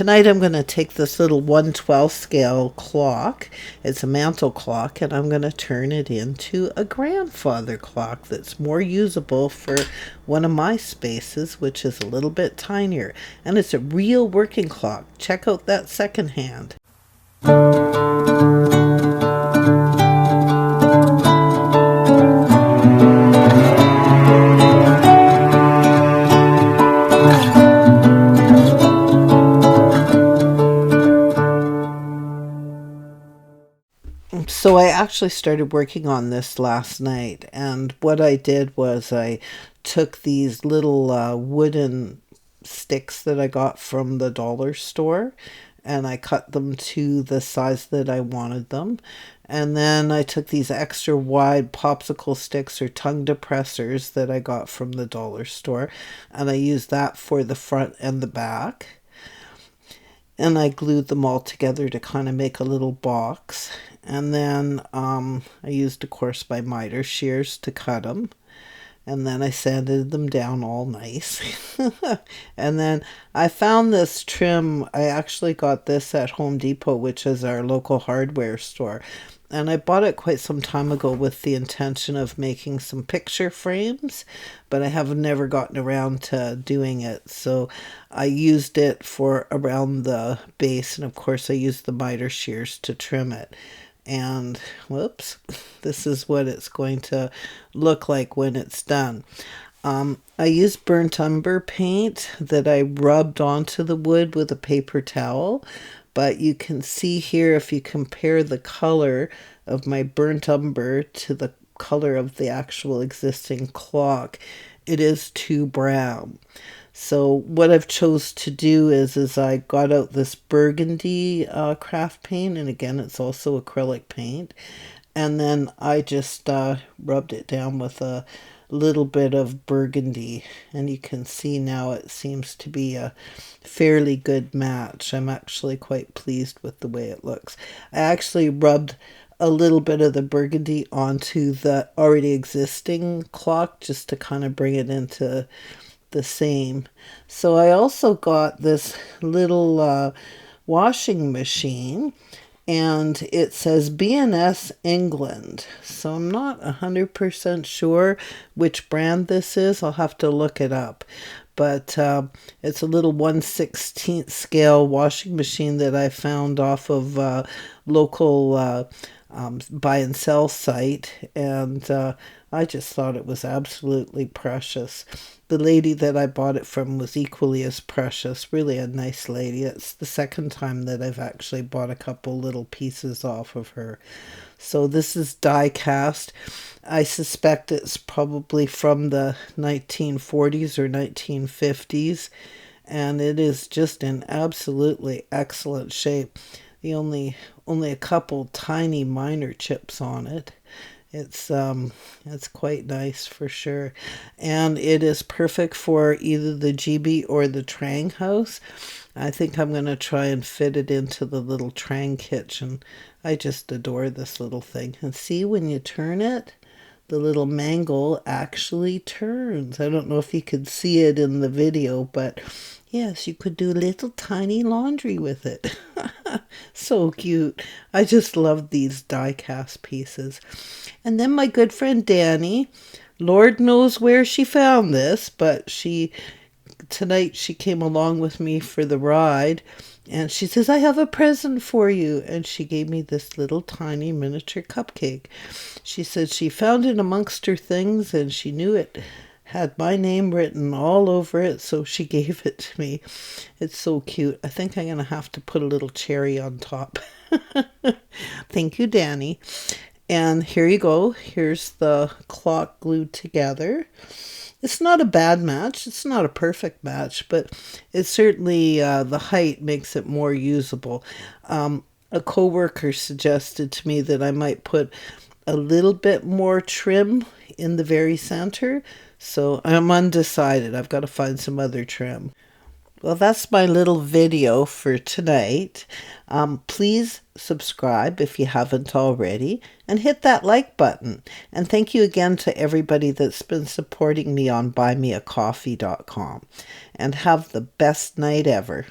tonight I'm going to take this little 1/12 scale clock. It's a mantle clock, and I'm going to turn it into a grandfather clock that's more usable for one of my spaces, which is a little bit tinier. And it's a real working clock. Check out that second hand. So I actually started working on this last night, and what I did was I took these little wooden sticks that I got from the dollar store, and I cut them to the size that I wanted them. And then I took these extra wide popsicle sticks or tongue depressors that I got from the dollar store, and I used that for the front and the back. And I glued them all together to kind of make a little box. And then I used, of course, my miter shears to cut them. And then I sanded them down all nice. And then I found this trim. I actually got this at Home Depot, which is our local hardware store. And I bought it quite some time ago with the intention of making some picture frames, but I have never gotten around to doing it. So I used it for around the base, and of course I used the miter shears to trim it. And whoops, this is what it's going to look like when it's done. I used burnt umber paint that I rubbed onto the wood with a paper towel. But you can see here, if you compare the color of my burnt umber to the color of the actual existing clock, it is too brown. So what I've chose to do is I got out this burgundy craft paint, and again, it's also acrylic paint. And then I just rubbed it down with a little bit of burgundy, and you can see now it seems to be a fairly good match. I'm actually quite pleased with the way it looks. I actually rubbed a little bit of the burgundy onto the already existing clock just to kind of bring it into the same. So I also got this little washing machine, and it says B&S England. So I'm not 100% sure which brand this is. I'll have to look it up. But it's a little 1/16 scale washing machine that I found off of local buy and sell site. And I just thought it was absolutely precious. The lady that I bought it from was equally as precious. Really a nice lady. It's the second time that I've actually bought a couple little pieces off of her. So this is die cast. I suspect it's probably from the 1940s or 1950s. And it is just in absolutely excellent shape. The only a couple tiny minor chips on it. It's quite nice for sure. And it is perfect for either the GB or the Trang house. I think I'm going to try and fit it into the little Trang kitchen. I just adore this little thing. And see, when you turn it, the little mangle actually turns. I don't know if you could see it in the video, but yes, you could do little tiny laundry with it. So cute. I just love these die cast pieces. And then my good friend Danny, Lord knows where she found this, but tonight she came along with me for the ride, and she says, I have a present for you. And she gave me this little tiny miniature cupcake. She said she found it amongst her things, and she knew it had my name written all over it, so she gave it to me. It's so cute. I think I'm going to have to put a little cherry on top. Thank you, Danny. And here you go. Here's the clock glued together. It's not a bad match. It's not a perfect match, but it's certainly the height makes it more usable. A coworker suggested to me that I might put a little bit more trim in the very center. So I'm undecided. I've got to find some other trim. Well, that's my little video for tonight. Please subscribe if you haven't already, and hit that like button. And thank you again to everybody that's been supporting me on buymeacoffee.com. And have the best night ever.